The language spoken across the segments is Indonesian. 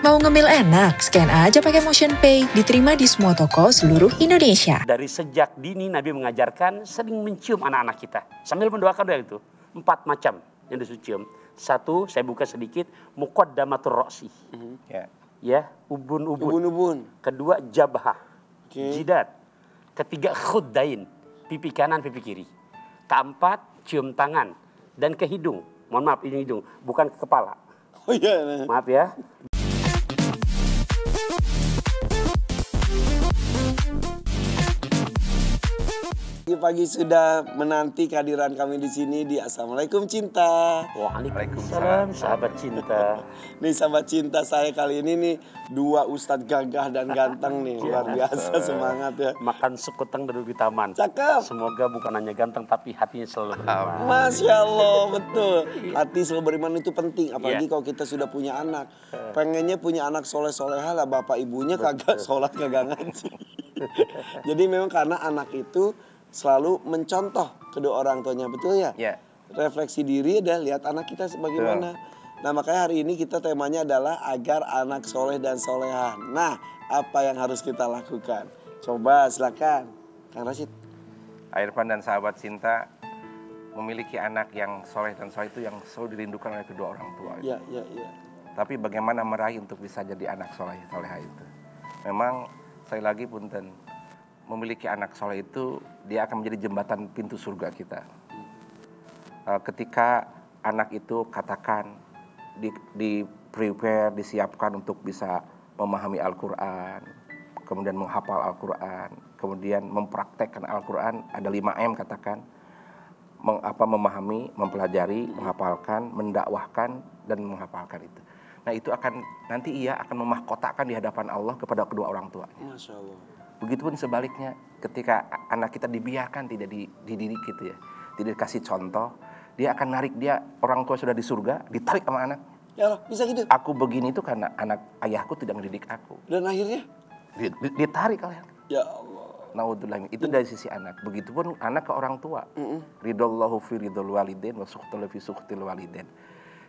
Mau ngemil enak? Scan aja pakai MotionPay, diterima di semua toko seluruh Indonesia. Dari sejak dini Nabi mengajarkan sering mencium anak-anak kita. Sambil mendoakan doa itu. 4 macam yang disuruh cium. 1, saya buka sedikit, muqaddamatur ra'si. Ya, ubun-ubun. Kedua, jabhah, jidat. Ketiga, khuddain, pipi kanan, pipi kiri. Keempat, cium tangan dan ke hidung. Mohon maaf, ini hidung, bukan ke kepala. Oh iya. Maaf ya. Pagi sudah menanti kehadiran kami di sini di Assalamualaikum Cinta. Waalaikumsalam sahabat cinta. Nih sahabat cinta saya kali ini nih 2 ustadz gagah dan ganteng nih. Luar biasa semangat ya. Makan sekutang duduk di taman. Cakep. Semoga bukan hanya ganteng tapi hatinya selalu beriman. Masya Allah, betul. Hati selalu beriman itu penting. Apalagi kalau kita sudah punya anak. Pengennya punya anak soleh-solehah lah. Bapak ibunya kagak sholat kagak ngaji. Jadi memang karena anak itu selalu mencontoh kedua orang tuanya, betul ya? Ya. Refleksi diri dan lihat anak kita sebagaimana. Nah makanya hari ini kita temanya adalah agar anak soleh dan solehah. Nah apa yang harus kita lakukan? Coba silakan Kang Rashid. Irfan dan sahabat cinta, memiliki anak yang soleh dan soleh itu yang selalu dirindukan oleh kedua orang tua. Iya. Tapi bagaimana meraih untuk bisa jadi anak soleh solehah itu? Memang sekali lagi punten, memiliki anak soleh itu dia akan menjadi jembatan pintu surga kita. Ketika anak itu katakan di prepare, disiapkan untuk bisa memahami Al-Quran, kemudian menghafal Al-Quran, kemudian mempraktekkan Al-Quran, ada 5M katakan, memahami, mempelajari, menghafalkan, mendakwahkan, dan menghafalkan itu. Nah itu akan nanti ia akan memahkotakan di hadapan Allah kepada kedua orang tuanya. Masya Allah. Begitupun sebaliknya, ketika anak kita dibiarkan tidak dididik gitu ya, tidak dikasih contoh, dia akan narik dia, orang tua sudah di surga, ditarik sama anak. Ya Allah, bisa gitu. Aku begini itu karena anak ayahku tidak mendidik aku. Dan akhirnya? Ditarik oleh. Ya Allah. Naudzubillah, itu dari sisi anak. Begitupun anak ke orang tua. Ridallahu fi ridul walidin wa sukhtul fi sukhtil walidin.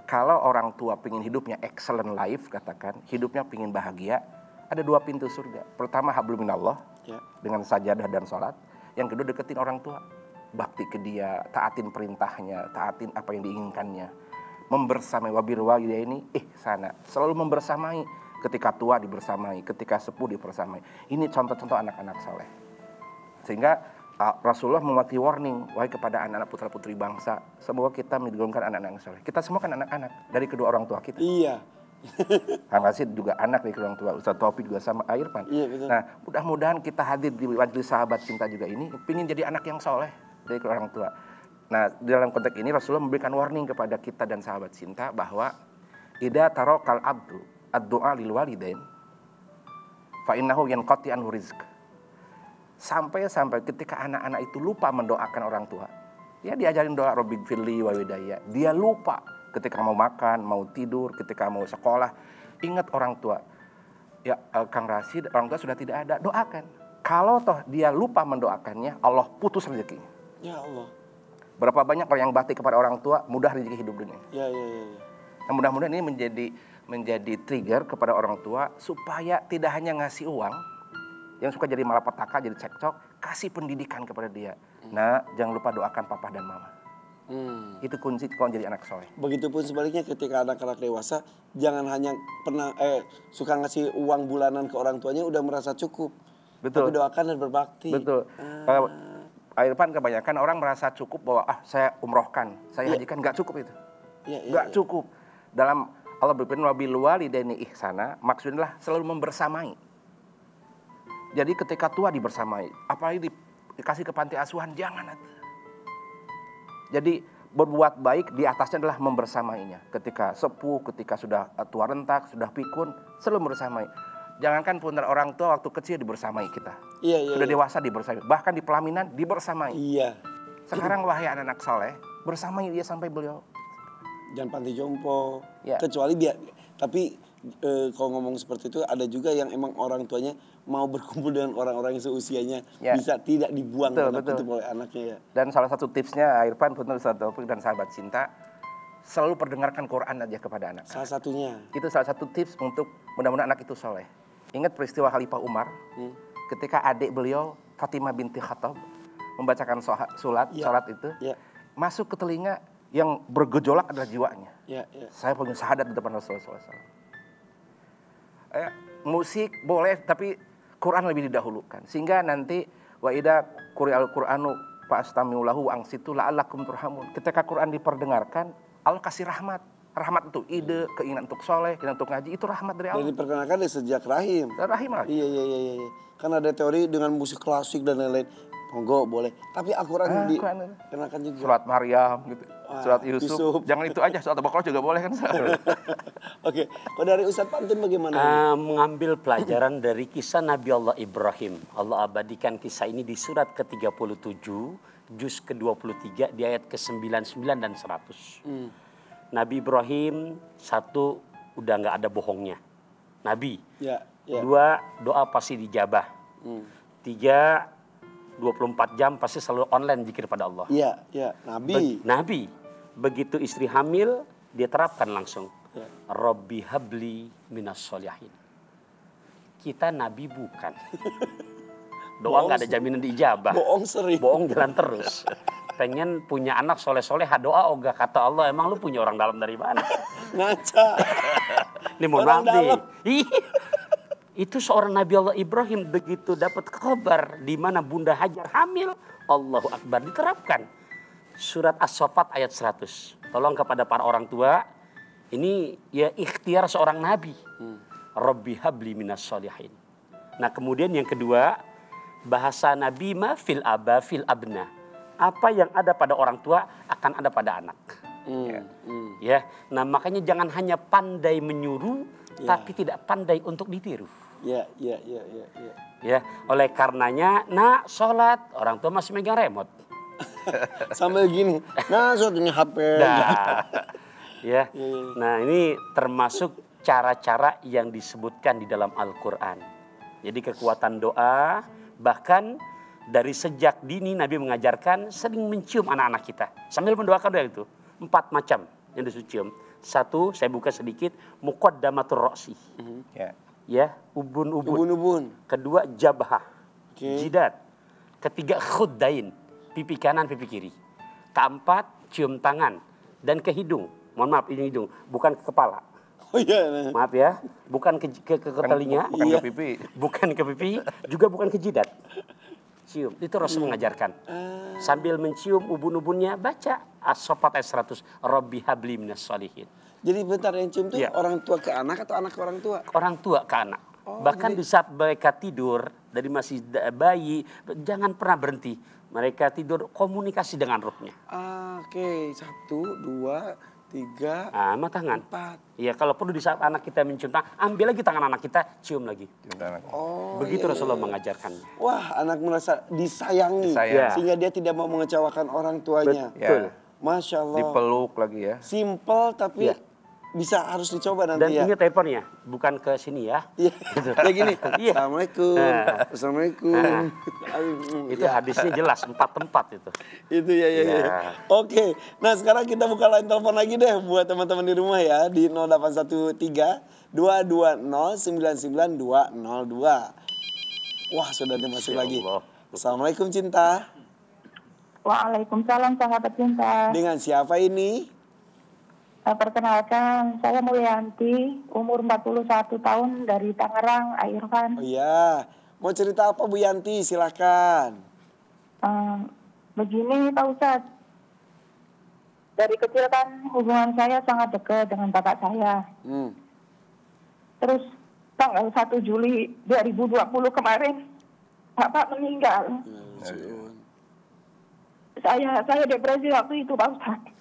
Kalau orang tua pengen hidupnya excellent life, katakan, hidupnya pengen bahagia, ada 2 pintu surga. Pertama hablum minallah, dengan sajadah dan sholat. Yang kedua deketin orang tua, bakti ke dia, taatin perintahnya, taatin apa yang diinginkannya. Membersamai wabir walidaini ihsana, selalu membersamai. Ketika tua dibersamai, ketika sepuh dibersamai. Ini contoh-contoh anak-anak soleh. Sehingga Rasulullah membuat warning, wahai kepada anak-anak putra putri bangsa, semoga kita menggolongkan anak-anak soleh. Kita semua kan anak-anak dari kedua orang tua kita. Iya. Kang Rashid juga anak dari kedua orang tua, Ustaz Taufik juga sama Irfan. Iya, betul. Nah mudah-mudahan kita hadir di majelis sahabat cinta juga ini, ingin jadi anak yang soleh dari kedua orang tua. Nah dalam konteks ini Rasulullah memberikan warning kepada kita dan sahabat cinta bahwa idza tarakal abdu ad-du'a lil walidain fa innahu yanqati anhu rizq. Sampai ketika anak-anak itu lupa mendoakan orang tua. Ya diajarin doa Rabbighfirli wa hidayah. Dia lupa ketika mau makan, mau tidur, ketika mau sekolah. Ingat orang tua. Ya Kang Rashid, orang tua sudah tidak ada, doakan. Kalau toh dia lupa mendoakannya, Allah putus rezekinya. Ya Allah. Berapa banyak orang yang bakti kepada orang tua, mudah rezeki hidup dunia. Ya. Nah, mudah-mudahan ini menjadi trigger kepada orang tua supaya tidak hanya ngasih uang yang suka jadi malapetaka, jadi cekcok, kasih pendidikan kepada dia. Nah, jangan lupa doakan papa dan mama. Itu kunci kalau jadi anak soleh. Begitupun sebaliknya ketika anak-anak dewasa, jangan hanya suka ngasih uang bulanan ke orang tuanya udah merasa cukup. Betul. Tapi doakan dan berbakti. Betul. Irfan kebanyakan orang merasa cukup bahwa saya umrohkan, saya hajikan, nggak cukup itu. Nggak cukup. Dalam Allah berfirman wabil walidaini ihsana, maksudnya adalah selalu membersamai. Jadi ketika tua dibersamai, apalagi dikasih ke panti asuhan, jangan. Jadi berbuat baik di atasnya adalah membersamainya. Ketika sepuh, ketika sudah tua rentak, sudah pikun, selalu bersamai. Jangankan punten orang tua waktu kecil dibersamai kita. Sudah dewasa dibersamai, bahkan di pelaminan dibersamai. Iya. Sekarang wahai anak-anak soleh, bersamai dia sampai beliau. Jangan panti jompo. Ya. Kecuali dia, tapi kalau ngomong seperti itu ada juga yang emang orang tuanya mau berkumpul dengan orang-orang yang seusianya, bisa tidak dibuang oleh anaknya ya. Dan salah satu tipsnya Irfan, Ustaz Taufik dan sahabat cinta, selalu perdengarkan Quran aja kepada anak. Salah satunya. Itu salah satu tips untuk mudah-mudahan anak itu soleh. Ingat peristiwa Khalifah Umar, ketika adik beliau Fatimah binti Khattab membacakan sholat itu, masuk ke telinga yang bergejolak adalah jiwanya. Saya punya syahadat di depan Rasulullah SAW. Musik boleh, tapi Quran lebih didahulukan. Sehingga nanti wa idza quri'al Qur'anu fastami'u lahu wa ansitu la'allakum turhamun. Ketika Quran diperdengarkan, Allah kasih rahmat. Rahmat itu ide, keinginan untuk soleh, keinginan untuk ngaji, itu rahmat dari Allah. Dan diperkenalkan dari sejak rahim. Rahim lagi. Iya. Kan ada teori dengan musik klasik dan lain-lain. Monggo boleh. Tapi Al-Quran dikenalkan juga. Surat Maryam gitu. Surat Yusuf. Jangan itu aja, surat Al-Baqarah juga boleh kan. Oke. Kalau dari Ustadz Pantun bagaimana? Mengambil pelajaran dari kisah Nabi Allah Ibrahim. Allah abadikan kisah ini di surat ke-37, juz ke-23, di ayat ke-99 dan 100. Nabi Ibrahim, satu, udah nggak ada bohongnya. Nabi. Dua, doa pasti dijabah. Tiga, 24 jam pasti selalu online zikir pada Allah. Nabi. Nabi. Begitu istri hamil, dia terapkan langsung. Rabbi habli minas solihin. Kita Nabi bukan. Doa nggak ada jaminan diijabah. Bohong sering. Bohong jalan terus. Pengen punya anak soleh-soleh, doa ogah kata Allah, emang lu punya orang dalam dari mana? Ngaca. Ini mohon maaf nih. Itu seorang Nabi Allah Ibrahim begitu dapat kabar di mana Bunda Hajar hamil, Allahu Akbar, diterapkan. Surat As-Saffat ayat 100. Tolong kepada para orang tua, ini ya ikhtiar seorang Nabi. Rabbi habli minas solihin. Nah kemudian yang kedua, bahasa Nabi ma fil aba fil abna. Apa yang ada pada orang tua akan ada pada anak. Ya, nah makanya jangan hanya pandai menyuruh, tapi tidak pandai untuk ditiru. Ya, oleh karenanya, nak sholat, orang tua masih megang remote. Sambil gini, nah sholatnya HP. Nah ini termasuk cara-cara yang disebutkan di dalam Al-Quran. Jadi kekuatan doa, bahkan dari sejak dini Nabi mengajarkan sering mencium anak-anak kita. Sambil mendoakan doa itu. 4 macam yang disucium. Satu, saya buka sedikit, muqaddamatur ra'si. Ubun-ubun. Kedua, jabhah. Jidat. Ketiga, khuddain. Pipi kanan, pipi kiri. Keempat, cium tangan. Dan ke hidung. Mohon maaf, ini hidung. Bukan ke kepala. Maaf ya. Bukan ke telinga. Bukan ke pipi. Bukan ke pipi. Juga bukan ke jidat. Cium, itu Rasul mengajarkan. Sambil mencium ubun-ubunnya, baca As-Saffat ayat 100. Rabbi habli minas solihin. Jadi bentar, yang cium itu orang tua ke anak atau anak ke orang tua? Orang tua ke anak. Bahkan di saat mereka tidur, dari masih bayi, jangan pernah berhenti. Mereka tidur komunikasi dengan ruhnya. Oke, 1, 2, 3, sama tangan. 4. Iya, kalau perlu di saat anak kita mencium tangan, ambil lagi tangan anak kita, cium lagi. Begitu Rasulullah mengajarkannya. Wah, anak merasa disayangi. Sehingga dia tidak mau mengecewakan orang tuanya. Betul. Masya Allah. Dipeluk lagi ya. Simple tapi bisa harus dicoba nanti. Dan ingat teleponnya, bukan ke sini ya. Kayak gini. Assalamualaikum. Assalamualaikum. Itu hadisnya jelas, 4 tempat itu. Itu ya. Oke. Nah sekarang kita buka line telepon lagi deh buat teman-teman di rumah ya. Di 0813 220 99202. Wah sudah ada masuk lagi. Assalamualaikum Cinta. Waalaikumsalam sahabat cinta. Dengan siapa ini? Perkenalkan, saya Mulyanti, umur 41 tahun dari Tangerang, Irfan. Oh iya, mau cerita apa Bu Yanti? Silakan. Begini Pak Ustadz, dari kecil kan hubungan saya sangat dekat dengan bapak saya. Terus tanggal 1 Juli 2020 kemarin, bapak meninggal. Saya depresi waktu itu Pak Ustadz.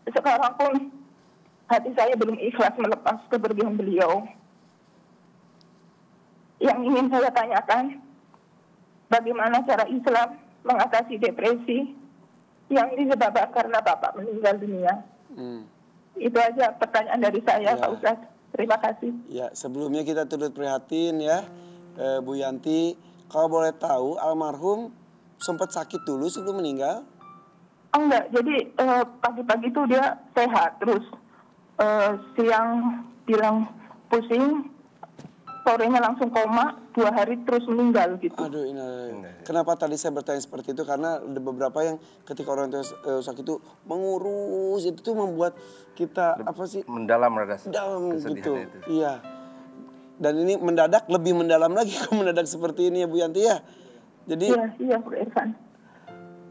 Sekarang pun hati saya belum ikhlas melepas kepergian beliau. Yang ingin saya tanyakan, bagaimana cara Islam mengatasi depresi yang disebabkan karena Bapak meninggal dunia? Itu aja pertanyaan dari saya Pak Ustadz. Terima kasih. Ya, sebelumnya kita turut prihatin ya, Bu Yanti. Kalau boleh tahu, almarhum sempat sakit dulu sebelum meninggal? Enggak, jadi pagi-pagi tuh dia sehat, terus siang bilang pusing, sorenya langsung koma, 2 hari terus meninggal gitu. Aduh, kenapa tadi saya bertanya seperti itu? Karena ada beberapa yang ketika orang tua sakit itu mengurus, itu tuh membuat kita mendalam gitu. Itu. Iya. Dan ini mendadak, lebih mendalam lagi kalau mendadak seperti ini ya Bu Yanti ya. Jadi iya Bu Irfan.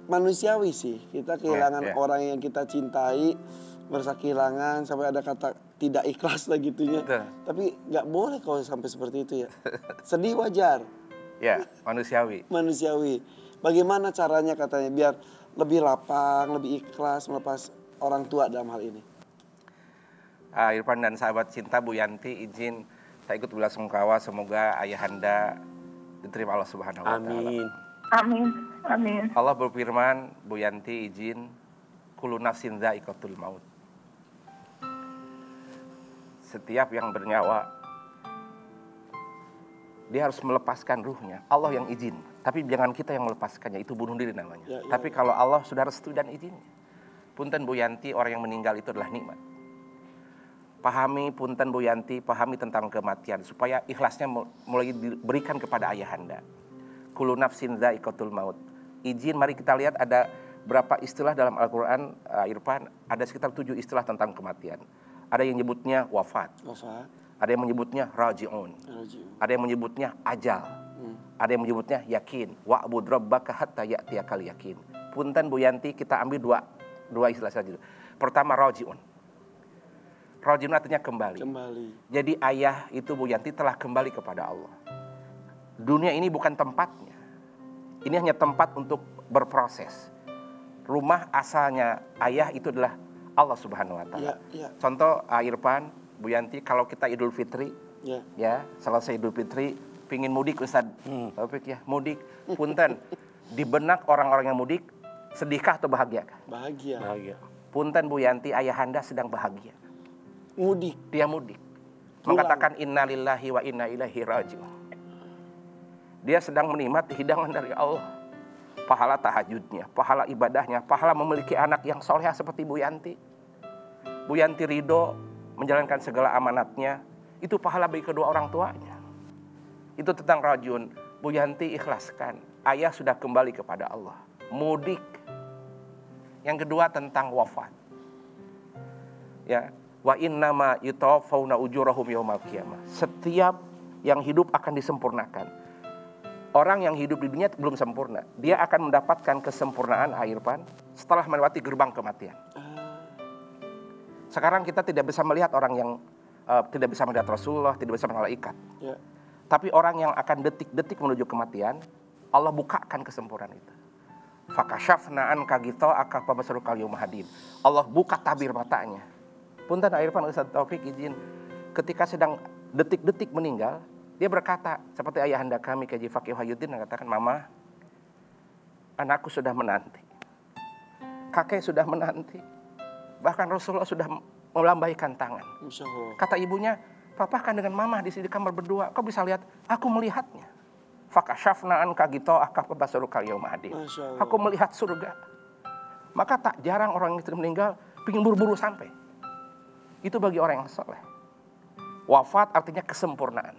Manusiawi sih, kita kehilangan orang yang kita cintai, merasa kehilangan sampai ada kata tidak ikhlas lah gitunya. Tapi nggak boleh kalau sampai seperti itu ya. Sedih wajar. Ya, manusiawi. Manusiawi. Bagaimana caranya katanya biar lebih lapang, lebih ikhlas melepas orang tua dalam hal ini? Irfan dan sahabat cinta, Bu Yanti izin saya ikut belasungkawa, semoga ayahanda diterima Allah Subhanahu wa taala. Amin. Amin. Amin. Allah berfirman, Bu Yanti izin, kullu nafsin dha'iqatul maut. Setiap yang bernyawa dia harus melepaskan ruhnya. Allah yang izin, tapi jangan kita yang melepaskannya, itu bunuh diri namanya. Tapi kalau Allah sudah restu dan izinnya. Punten Bu Yanti, orang yang meninggal itu adalah nikmat. Pahami punten Bu Yanti, pahami tentang kematian supaya ikhlasnya mulai diberikan kepada ayahanda. Kullu nafsin dha'iqatul maut. Izin, mari kita lihat ada berapa istilah dalam Al-Quran, Irfan, ada sekitar 7 istilah tentang kematian. Ada yang menyebutnya wafat. Ada yang menyebutnya raji'un. Ada yang menyebutnya ajal. Ada yang menyebutnya yakin. Wa'bud rabbaka hatta ya'tiyakal yakin. Punten Bu Yanti, kita ambil dua istilah saja. Pertama raji'un. Raji'un artinya kembali. Jadi ayah itu Bu Yanti telah kembali kepada Allah. Dunia ini bukan tempatnya. Ini hanya tempat untuk berproses. Rumah asalnya ayah itu adalah Allah Subhanahu wa taala. Contoh Irfan, Bu Yanti, kalau kita Idul Fitri, ya, selesai Idul Fitri, pingin mudik Ustaz. Taufik ya, mudik. Punten, di benak orang-orang yang mudik, sedihkah atau bahagia? Bahagia. Punten Bu Yanti, ayahanda sedang bahagia. Mudik. Dia mudik. Mengatakan innalillahi wa inna ilaihi raji'un. Dia sedang menikmati hidangan dari Allah. Pahala tahajudnya, pahala ibadahnya, pahala memiliki anak yang soleh seperti Bu Yanti. Bu Yanti ridho menjalankan segala amanatnya. Itu pahala bagi kedua orang tuanya. Itu tentang rajun. Bu Yanti ikhlaskan. Ayah sudah kembali kepada Allah. Mudik. Yang kedua tentang wafat. Ya, wa innama yutawaffawna ujurahum yaumal qiyamah. Setiap yang hidup akan disempurnakan. Orang yang hidup di dunia belum sempurna. Dia akan mendapatkan kesempurnaan Irfan setelah melewati gerbang kematian. Sekarang kita tidak bisa melihat orang yang tidak bisa melihat Rasulullah, tidak bisa melihat malaikat. Tapi orang yang akan detik-detik menuju kematian, Allah bukakan kesempurnaan itu. Fakashafna anka ghita'aka fabasarukal yauma hadid. Allah buka tabir matanya. Punten Irfan, Ustaz Taufik izin, ketika sedang detik-detik meninggal, dia berkata, seperti ayahanda kami Kaji Fakih Wahyuddin mengatakan, Mama, anakku sudah menanti. Kakek sudah menanti. Bahkan Rasulullah sudah melambaikan tangan. Kata ibunya, Papa kan dengan Mama di sini kamar berdua. Kau bisa lihat, aku melihatnya. Fakashafna anka ghita'aka fabasarukal yauma hadid. Aku melihat surga. Maka tak jarang orang yang meninggal ingin buru-buru sampai. Itu bagi orang yang soleh. Wafat artinya kesempurnaan.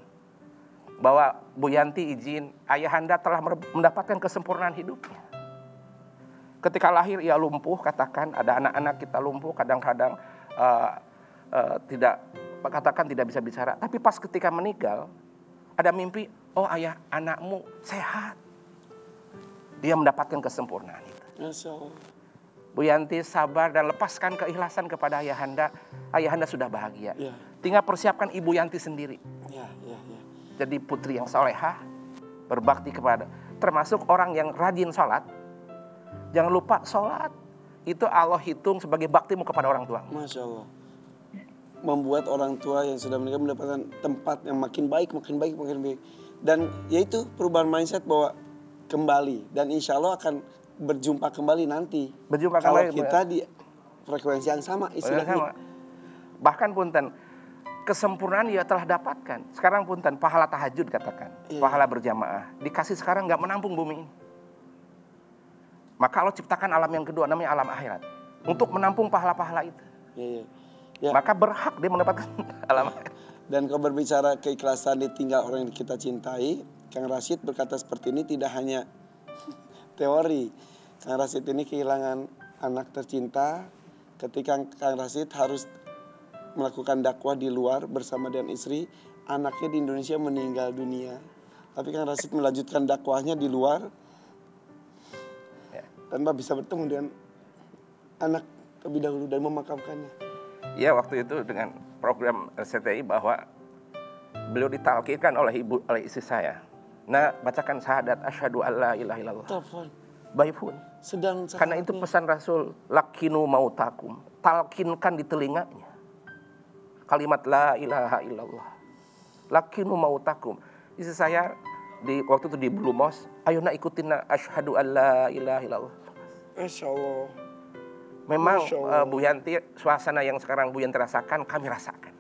Bahwa Bu Yanti izin, ayahanda telah mendapatkan kesempurnaan hidupnya. Ketika lahir ia lumpuh, katakan ada anak-anak kita lumpuh, kadang-kadang tidak bisa bicara. Tapi pas ketika meninggal, ada mimpi, oh ayah anakmu sehat. Dia mendapatkan kesempurnaan itu. Bu Yanti sabar dan lepaskan keikhlasan kepada ayahanda. Ayahanda sudah bahagia. Tinggal persiapkan Ibu Yanti sendiri. Jadi putri yang solehah, berbakti kepada, termasuk orang yang rajin sholat. Jangan lupa sholat. Itu Allah hitung sebagai baktimu kepada orang tua. Masya Allah. Membuat orang tua yang sudah meninggal mendapatkan tempat yang makin baik. Dan yaitu perubahan mindset bahwa kembali. Dan insya Allah akan berjumpa kembali nanti. Kalau kita di frekuensi yang sama istilahnya. Bahkan punten, kesempurnaan dia telah dapatkan. Sekarang punten, pahala tahajud katakan. Pahala berjamaah. Dikasih sekarang gak menampung bumi ini. Maka Allah ciptakan alam yang kedua, namanya alam akhirat. Untuk menampung pahala-pahala itu. Ya. Maka berhak dia mendapatkan alam akhirat. Dan kalau berbicara keikhlasan ditinggal orang yang kita cintai, Kang Rashid berkata seperti ini tidak hanya teori. Kang Rashid ini kehilangan anak tercinta ketika Kang Rashid harus melakukan dakwah di luar bersama dengan istri. Anaknya di Indonesia meninggal dunia. Tapi Kang Rashid melanjutkan dakwahnya di luar tanpa bisa bertemu dengan anak terlebih dahulu dan memakamkannya. Ya, waktu itu dengan program RCTI bahwa beliau ditalkinkan oleh istri saya. Nah, bacakan syahadat asyhadu alla ilaha illallah. Telepon. By phone. Sedang karena itu pesan Rasul, lakinu mautakum. Talkinkan di telinganya. Kalimat la ilaha illallah. Lakinu mautakum. Istri saya waktu itu di Blue Mosque, ayo nak ikutin asyhadu alla ilaha illallah. Masya Allah. Memang Bu Yanti, suasana yang sekarang Bu Yanti rasakan, kami rasakan.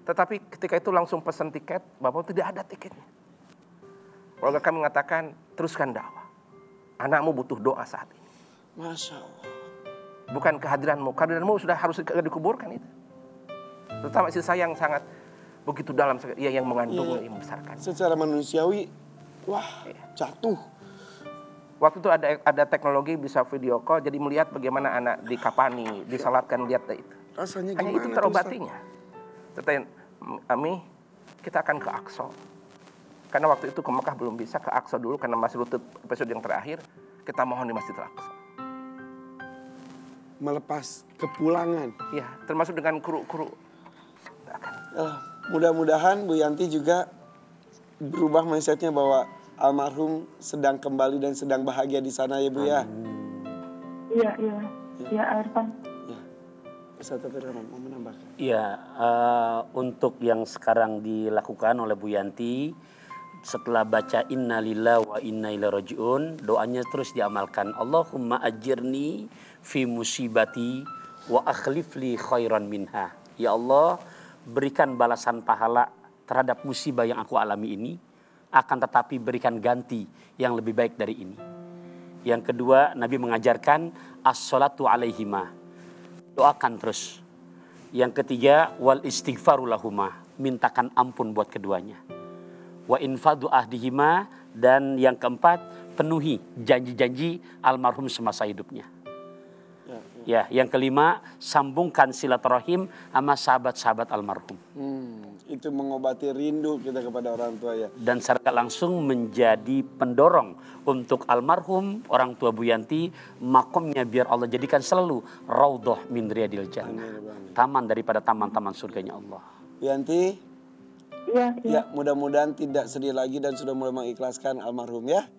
Tetapi ketika itu langsung pesan tiket, Bapak tidak ada tiketnya. Keluarga kami mengatakan, teruskan dakwah. Anakmu butuh doa saat ini. Masya Allah. Bukan kehadiranmu sudah harus dikuburkan itu. Terutama istri saya yang sangat begitu dalam, ia yang mengandung, yang membesarkan. Secara manusiawi, jatuh. Waktu itu ada teknologi bisa video call, jadi melihat bagaimana anak dikapani, disalatkan, lihat itu. Rasanya hanya itu terobatinya. Ternyata, Ami, kita akan ke Aqsa. Karena waktu itu ke Mekah belum bisa, ke Aqsa dulu karena masih rute episode yang terakhir. Kita mohon di Masjidil Aqsa. Melepas kepulangan. Iya, termasuk dengan kru-kru. Mudah-mudahan Bu Yanti juga berubah mindsetnya bahwa almarhum sedang kembali dan sedang bahagia di sana ya Bu ya. Iya. Ya Irfan. Ya. Ustaz Firman mau menambahkan. Iya, untuk yang sekarang dilakukan oleh Bu Yanti setelah baca inna lillahi wa inna ilaihi rajiun, doanya terus diamalkan. Allahumma ajirni fi musibati wa akhlif li khairan minha. Ya Allah, berikan balasan pahala terhadap musibah yang aku alami ini, akan tetapi berikan ganti yang lebih baik dari ini. Yang kedua, Nabi mengajarkan as-salatu alaihima. Doakan terus. Yang ketiga, wal istighfaru lahuma. Mintakan ampun buat keduanya. Wa infadu ahdihima. Dan yang keempat, penuhi janji-janji almarhum semasa hidupnya. Ya, yang kelima, sambungkan silaturahim sama sahabat-sahabat almarhum. Itu mengobati rindu kita kepada orang tua ya. Dan secara langsung menjadi pendorong untuk almarhum orang tua Bu Yanti, makomnya biar Allah jadikan selalu raudhah min riyadil jannah. Taman daripada taman-taman surganya Allah. Bu Yanti? Iya. Ya, mudah-mudahan tidak sedih lagi dan sudah mulai mengikhlaskan almarhum ya.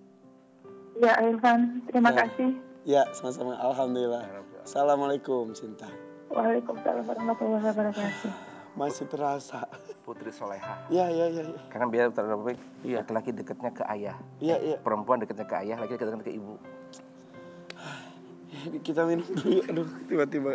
Ya Irfan, terima kasih. Ya, sama-sama. Alhamdulillah. Assalamualaikum, Cinta. Waalaikumsalam warahmatullahi wabarakatuh. Masih terasa. Putri Soleha. Ya. Karena biar terlebih laki-laki dekatnya ke ayah. Iya. Perempuan dekatnya ke ayah, laki-laki dekatnya ke ibu. Kita minum dulu. Aduh, tiba-tiba